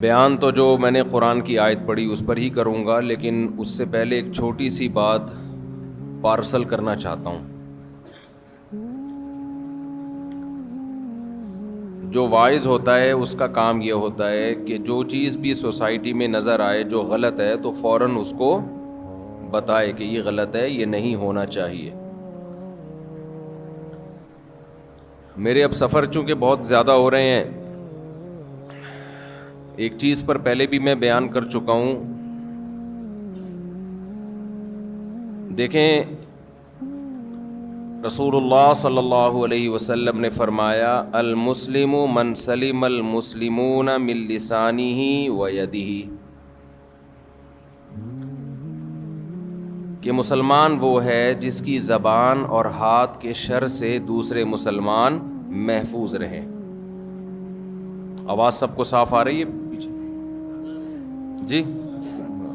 بیان تو جو میں نے قرآن کی آیت پڑھی اس پر ہی کروں گا، لیکن اس سے پہلے ایک چھوٹی سی بات پارسل کرنا چاہتا ہوں۔ جو وائز ہوتا ہے اس کا کام یہ ہوتا ہے کہ جو چیز بھی سوسائٹی میں نظر آئے جو غلط ہے تو فوراً اس کو بتائے کہ یہ غلط ہے، یہ نہیں ہونا چاہیے۔ میرے اب سفر چونکہ بہت زیادہ ہو رہے ہیں، ایک چیز پر پہلے بھی میں بیان کر چکا ہوں۔ دیکھیں، رسول اللہ صلی اللہ علیہ وسلم نے فرمایا المسلم من سلم المسلمون من لسانہ و یدہ، کہ مسلمان وہ ہے جس کی زبان اور ہاتھ کے شر سے دوسرے مسلمان محفوظ رہیں۔ آواز سب کو صاف آ رہی ہے پیچھے؟ جی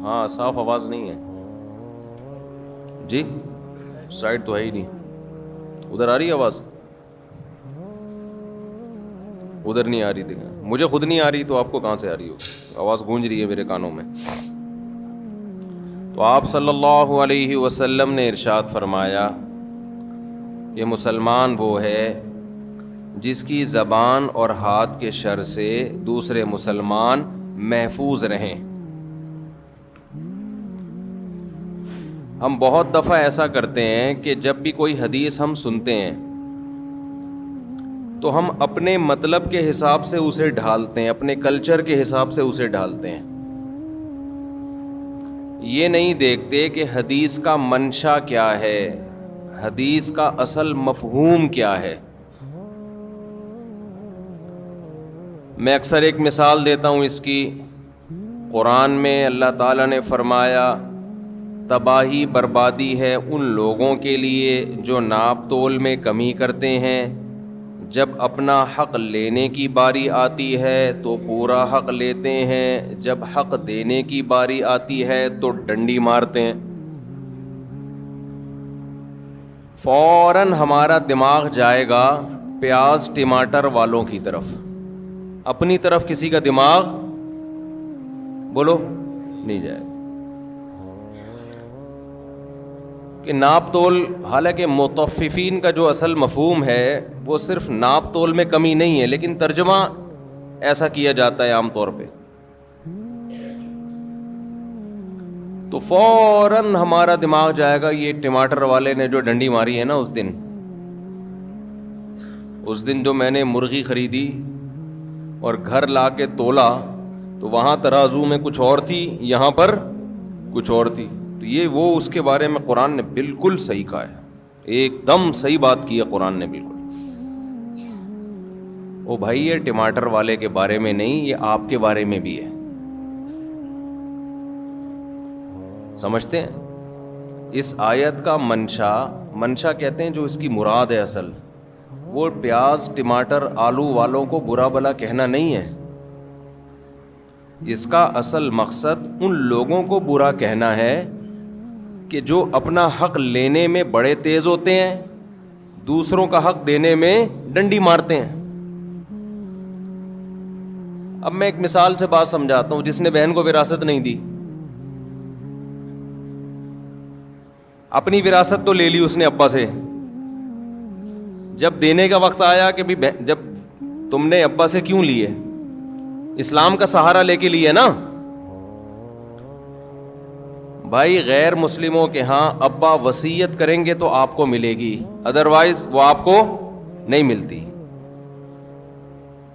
ہاں، صاف آواز نہیں ہے جی، سائڈ تو ہے ہی نہیں۔ ادھر آ رہی ہے آواز؟ ادھر نہیں آ رہی تھی، مجھے خود نہیں آ رہی تو آپ کو کہاں سے آ رہی ہو؟ آواز گونج رہی ہے میرے کانوں میں۔ تو آپ صلی اللہ علیہ وسلم نے ارشاد فرمایا کہ مسلمان وہ ہے جس کی زبان اور ہاتھ کے شر سے دوسرے مسلمان محفوظ رہیں۔ ہم بہت دفعہ ایسا کرتے ہیں کہ جب بھی کوئی حدیث ہم سنتے ہیں تو ہم اپنے مطلب کے حساب سے اسے ڈھالتے ہیں، اپنے کلچر کے حساب سے اسے ڈھالتے ہیں، یہ نہیں دیکھتے کہ حدیث کا منشا کیا ہے، حدیث کا اصل مفہوم کیا ہے۔ میں اکثر ایک مثال دیتا ہوں اس کی۔ قرآن میں اللہ تعالیٰ نے فرمایا تباہی بربادی ہے ان لوگوں کے لیے جو ناپ تول میں کمی کرتے ہیں، جب اپنا حق لینے کی باری آتی ہے تو پورا حق لیتے ہیں، جب حق دینے کی باری آتی ہے تو ڈنڈی مارتے ہیں۔ فوراً ہمارا دماغ جائے گا پیاز ٹماٹر والوں کی طرف، اپنی طرف کسی کا دماغ بولو نہیں جائے گا۔ کہ ناپ تول، حالانکہ مطففین کا جو اصل مفہوم ہے وہ صرف ناپ تول میں کمی نہیں ہے، لیکن ترجمہ ایسا کیا جاتا ہے عام طور پہ۔ تو فوراً ہمارا دماغ جائے گا یہ ٹماٹر والے نے جو ڈنڈی ماری ہے نا اس دن جو میں نے مرغی خریدی اور گھر لا کے تولا تو وہاں ترازو میں کچھ اور تھی، یہاں پر کچھ اور تھی۔ تو یہ وہ اس کے بارے میں قرآن نے بالکل صحیح کہا ہے، ایک دم صحیح بات کی ہے قرآن نے بالکل۔ او بھائی، یہ ٹماٹر والے کے بارے میں نہیں، یہ آپ کے بارے میں بھی ہے، سمجھتے ہیں؟ اس آیت کا منشا کہتے ہیں جو اس کی مراد ہے اصل، وہ پیاز ٹماٹر آلو والوں کو برا بلا کہنا نہیں ہے، اس کا اصل مقصد ان لوگوں کو برا کہنا ہے کہ جو اپنا حق لینے میں بڑے تیز ہوتے ہیں، دوسروں کا حق دینے میں ڈنڈی مارتے ہیں۔ اب میں ایک مثال سے بات سمجھاتا ہوں۔ جس نے بہن کو وراثت نہیں دی، اپنی وراثت تو لے لی اس نے ابا سے، جب دینے کا وقت آیا کہ جب تم نے ابا سے کیوں لیے، اسلام کا سہارا لے کے لیے نا بھائی، غیر مسلموں کے ہاں ابا وصیت کریں گے تو آپ کو ملے گی، ادروائز وہ آپ کو نہیں ملتی۔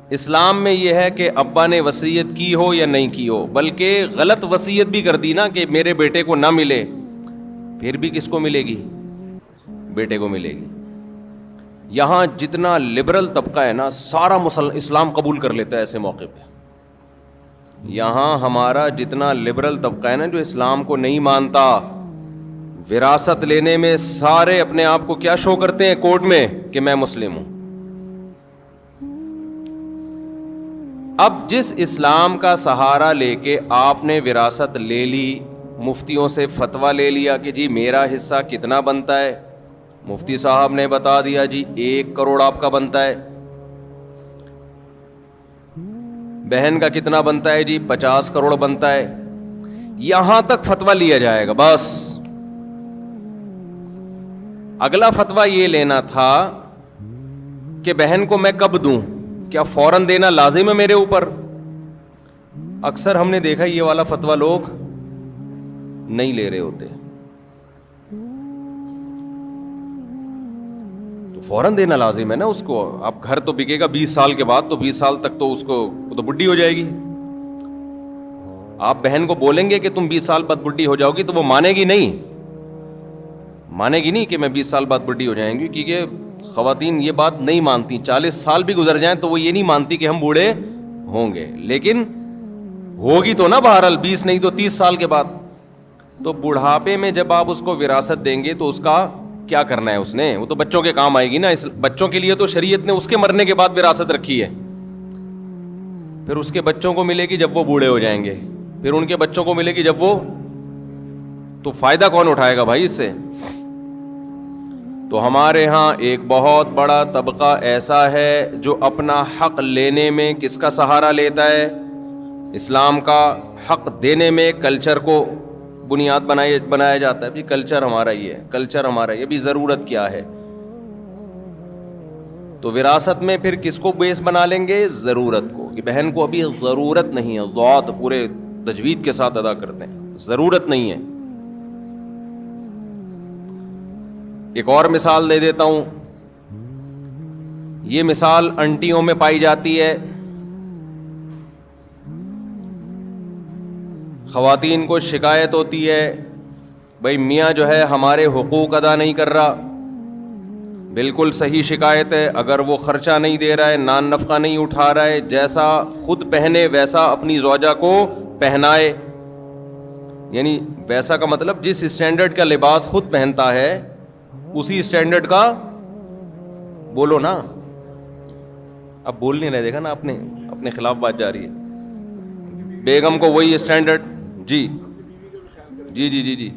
اسلام میں یہ ہے کہ ابا نے وصیت کی ہو یا نہیں کی ہو، بلکہ غلط وصیت بھی کر دی نا کہ میرے بیٹے کو نہ ملے، پھر بھی کس کو ملے گی؟ بیٹے کو ملے گی۔ یہاں جتنا لبرل طبقہ ہے نا سارا اسلام قبول کر لیتا ہے ایسے موقع پہ۔ یہاں ہمارا جتنا لبرل طبقہ ہے نا جو اسلام کو نہیں مانتا، وراثت لینے میں سارے اپنے آپ کو کیا شو کرتے ہیں کورٹ میں کہ میں مسلم ہوں۔ اب جس اسلام کا سہارا لے کے آپ نے وراثت لے لی، مفتیوں سے فتویٰ لے لیا کہ جی میرا حصہ کتنا بنتا ہے، مفتی صاحب نے بتا دیا جی 1 کروڑ آپ کا بنتا ہے، بہن کا کتنا بنتا ہے جی؟ 50 کروڑ بنتا ہے. یہاں تک فتویٰ لیا جائے گا بس. اگلا فتویٰ یہ لینا تھا کہ بہن کو میں کب دوں, کیا فوراً دینا لازم ہے میرے اوپر؟ اکثر ہم نے دیکھا یہ والا فتویٰ لوگ نہیں لے رہے ہوتے. تو فوراً دینا لازم ہے نا اس کو. اب گھر تو بکے گا 20 سال کے بعد, تو 20 سال تک تو اس کو وہ تو بڈھی ہو جائے گی. آپ بہن کو بولیں گے کہ تم 20 سال بعد بڈھی ہو جاؤ گی, تو وہ مانے گی نہیں, مانے گی نہیں کہ میں 20 سال بعد بڈھی ہو جائیں گی, کیونکہ خواتین یہ بات نہیں مانتی. 40 سال بھی گزر جائیں تو وہ یہ نہیں مانتی کہ ہم بوڑھے ہوں گے, لیکن ہوگی تو نا بہرحال 20 نہیں تو 30 سال کے بعد. تو بڑھاپے میں جب آپ اس کو وراثت دیں گے تو اس کا کیا کرنا ہے اس نے؟ وہ تو بچوں کے کام آئے گی نا. اس بچوں کے لیے تو شریعت نے اس کے مرنے کے بعد وراثت رکھی ہے. پھر اس کے بچوں کو ملے گی جب وہ بوڑھے ہو جائیں گے, پھر ان کے بچوں کو ملے گی جب وہ, تو فائدہ کون اٹھائے گا بھائی اس سے؟ تو ہمارے ہاں ایک بہت بڑا طبقہ ایسا ہے جو اپنا حق لینے میں کس کا سہارا لیتا ہے؟ اسلام کا. حق دینے میں کلچر کو بنیاد بنایا جاتا ہے. بھی کلچر ہمارا یہ ہے, کلچر ہمارا یہ, بھی ضرورت کیا ہے. تو وراثت میں پھر کس کو بیس بنا لیں گے؟ ضرورت کو, کہ بہن کو ابھی ضرورت نہیں ہے. ضوابط پورے تجوید کے ساتھ ادا کرتے ہیں, ضرورت نہیں ہے. ایک اور مثال دے دیتا ہوں. یہ مثال انٹیوں میں پائی جاتی ہے. خواتین کو شکایت ہوتی ہے, بھائی میاں جو ہے ہمارے حقوق ادا نہیں کر رہا. بالکل صحیح شکایت ہے. اگر وہ خرچہ نہیں دے رہا ہے, نان نفقہ نہیں اٹھا رہا ہے, جیسا خود پہنے ویسا اپنی زوجہ کو پہنائے, یعنی ویسا کا مطلب جس اسٹینڈرڈ کا لباس خود پہنتا ہے اسی اسٹینڈرڈ کا, بولو نا, اب بول نہیں رہے, دیکھا نا اپنے خلاف بات جا رہی ہے. بیگم کو وہی اسٹینڈرڈ. جی جی جی جی جی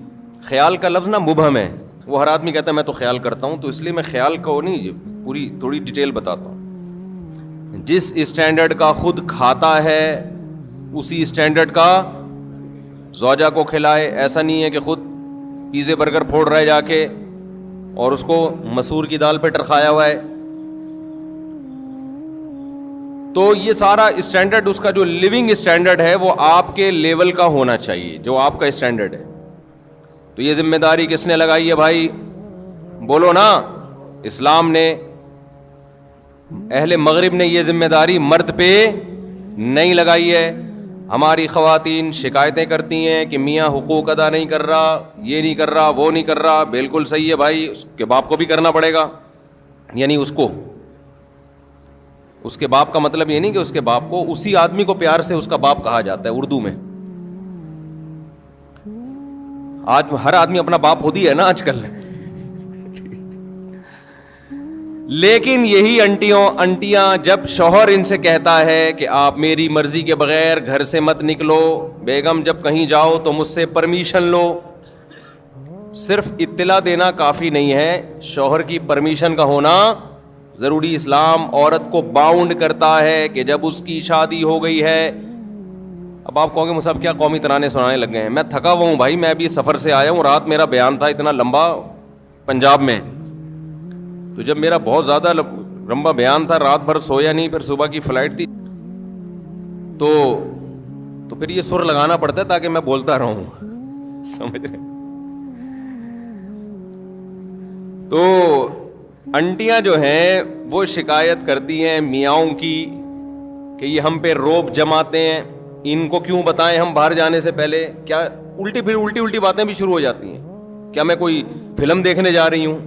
خیال کا لفظ نا مبہم ہے. وہ ہر آدمی کہتا ہے میں تو خیال کرتا ہوں, تو اس لیے میں خیال کو نہیں, پوری تھوڑی ڈیٹیل بتاتا ہوں. جس اسٹینڈرڈ کا خود کھاتا ہے اسی اسٹینڈرڈ کا زوجہ کو کھلائے. ایسا نہیں ہے کہ خود پیزے برگر پھوڑ رہا ہے جا کے اور اس کو مسور کی دال پہ ٹرکھایا ہوا ہے. تو یہ سارا اسٹینڈرڈ, اس کا جو لیونگ اسٹینڈرڈ ہے وہ آپ کے لیول کا ہونا چاہیے, جو آپ کا اسٹینڈرڈ ہے. تو یہ ذمہ داری کس نے لگائی ہے بھائی؟ بولو نا. اسلام نے, اہل مغرب نے یہ ذمہ داری مرد پہ نہیں لگائی ہے. ہماری خواتین شکایتیں کرتی ہیں کہ میاں حقوق ادا نہیں کر رہا, یہ نہیں کر رہا, وہ نہیں کر رہا. بالکل صحیح ہے بھائی, اس کے باپ کو بھی کرنا پڑے گا. یعنی اس کے باپ کا مطلب یہ نہیں کہ اس کے باپ کو, اسی آدمی کو پیار سے اس کا باپ کہا جاتا ہے اردو میں. آج ہر آدمی اپنا باپ خود ہی ہے نا آج کل. لیکن یہی انٹیاں جب شوہر ان سے کہتا ہے کہ آپ میری مرضی کے بغیر گھر سے مت نکلو, بیگم جب کہیں جاؤ تو مجھ سے پرمیشن لو. صرف اطلاع دینا کافی نہیں ہے, شوہر کی پرمیشن کا ہونا ضروری. اسلام عورت کو باؤنڈ کرتا ہے کہ جب اس کی شادی ہو گئی ہے. اب آپ کہو گے مصعب کیا قومی ترانے سنانے لگ گئے ہیں؟ میں تھکا ہوا ہوں بھائی, میں ابھی سفر سے آیا ہوں. رات میرا بیان تھا اتنا لمبا پنجاب میں, تو جب میرا بہت زیادہ لمبا بیان تھا, رات بھر سویا نہیں, پھر صبح کی فلائٹ تھی, تو پھر یہ سر لگانا پڑتا ہے تاکہ میں بولتا رہوں, سمجھ رہے. تو انٹیاں جو ہیں وہ شکایت کرتی ہیں میاؤں کی کہ یہ ہم پہ روب جماتے ہیں. ان کو کیوں بتائیں ہم باہر جانے سے پہلے؟ کیا الٹی باتیں بھی شروع ہو جاتی ہیں. کیا میں کوئی فلم دیکھنے جا رہی ہوں؟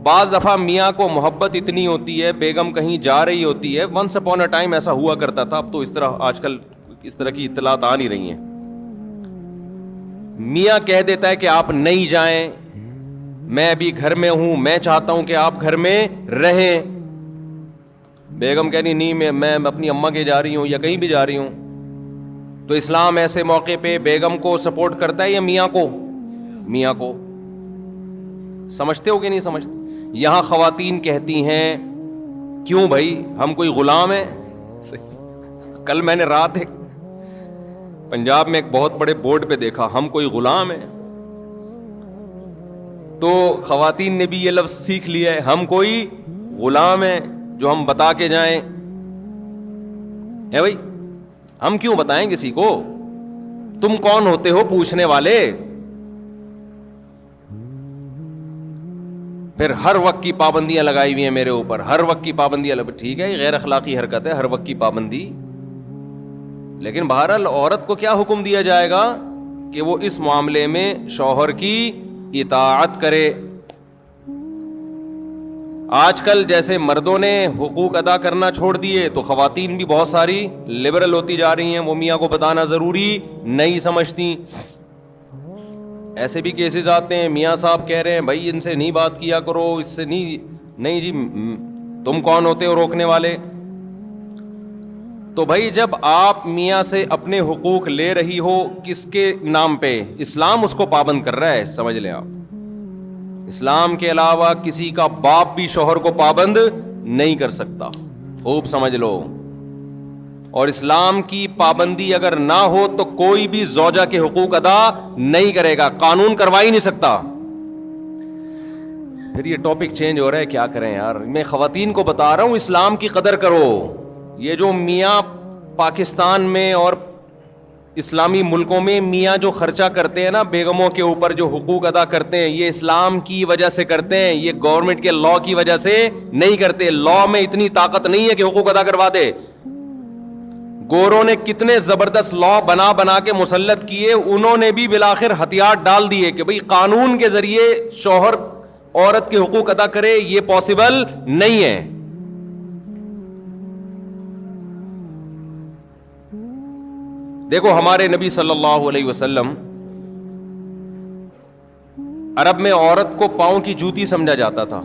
بعض دفعہ میاں کو محبت اتنی ہوتی ہے, بیگم کہیں جا رہی ہوتی ہے. ونس اپون اے ٹائم ایسا ہوا کرتا تھا, اب تو اس طرح آج کل اس طرح کی اطلاعات آ نہیں رہی ہیں. میاں کہہ دیتا ہے کہ آپ نہیں جائیں, میں ابھی گھر میں ہوں, میں چاہتا ہوں کہ آپ گھر میں رہیں. بیگم کہنی نہیں, میں اپنی اماں کے جا رہی ہوں یا کہیں بھی جا رہی ہوں. تو اسلام ایسے موقع پہ بیگم کو سپورٹ کرتا ہے یا میاں کو؟ میاں کو. سمجھتے ہو کہ نہیں سمجھتے؟ یہاں خواتین کہتی ہیں کیوں بھائی ہم کوئی غلام ہیں؟ کل میں نے رات ایک پنجاب میں ایک بہت بڑے بورڈ پہ دیکھا ہم کوئی غلام ہیں, تو خواتین نے بھی یہ لفظ سیکھ لیا ہے ہم کوئی غلام ہیں جو ہم بتا کے جائیں. ہے بھائی, ہم کیوں بتائیں کسی کو؟ تم کون ہوتے ہو پوچھنے والے؟ پھر ہر وقت کی پابندیاں لگائی ہوئی ہیں میرے اوپر, ہر وقت کی پابندیاں. ٹھیک ہے, یہ غیر اخلاقی حرکت ہے, ہر وقت کی پابندی. لیکن بہرحال عورت کو کیا حکم دیا جائے گا کہ وہ اس معاملے میں شوہر کی اطاعت کرے. آج کل جیسے مردوں نے حقوق ادا کرنا چھوڑ دیے تو خواتین بھی بہت ساری لبرل ہوتی جا رہی ہیں, وہ میاں کو بتانا ضروری نہیں سمجھتی. ایسے بھی کیسز آتے ہیں, میاں صاحب کہہ رہے ہیں بھائی ان سے نہیں بات کیا کرو, اس سے نہیں جی تم کون ہوتے ہو روکنے والے. تو بھائی جب آپ میاں سے اپنے حقوق لے رہی ہو کس کے نام پہ؟ اسلام اس کو پابند کر رہا ہے, سمجھ لیں آپ. اسلام کے علاوہ کسی کا باپ بھی شوہر کو پابند نہیں کر سکتا, خوب سمجھ لو. اور اسلام کی پابندی اگر نہ ہو تو کوئی بھی زوجہ کے حقوق ادا نہیں کرے گا, قانون کروا ہی نہیں سکتا. پھر یہ ٹاپک چینج ہو رہا ہے, کیا کریں یار. میں خواتین کو بتا رہا ہوں اسلام کی قدر کرو. یہ جو میاں پاکستان میں اور اسلامی ملکوں میں میاں جو خرچہ کرتے ہیں نا بیگموں کے اوپر, جو حقوق ادا کرتے ہیں, یہ اسلام کی وجہ سے کرتے ہیں, یہ گورنمنٹ کے لا کی وجہ سے نہیں کرتے. لا میں اتنی طاقت نہیں ہے کہ حقوق ادا کروا دے. گوروں نے کتنے زبردست لا بنا کے مسلط کیے, انہوں نے بھی بالآخر ہتھیار ڈال دیے کہ بھئی قانون کے ذریعے شوہر عورت کے حقوق ادا کرے, یہ پاسبل نہیں ہے. دیکھو ہمارے نبی صلی اللہ علیہ وسلم, عرب میں عورت کو پاؤں کی جوتی سمجھا جاتا تھا.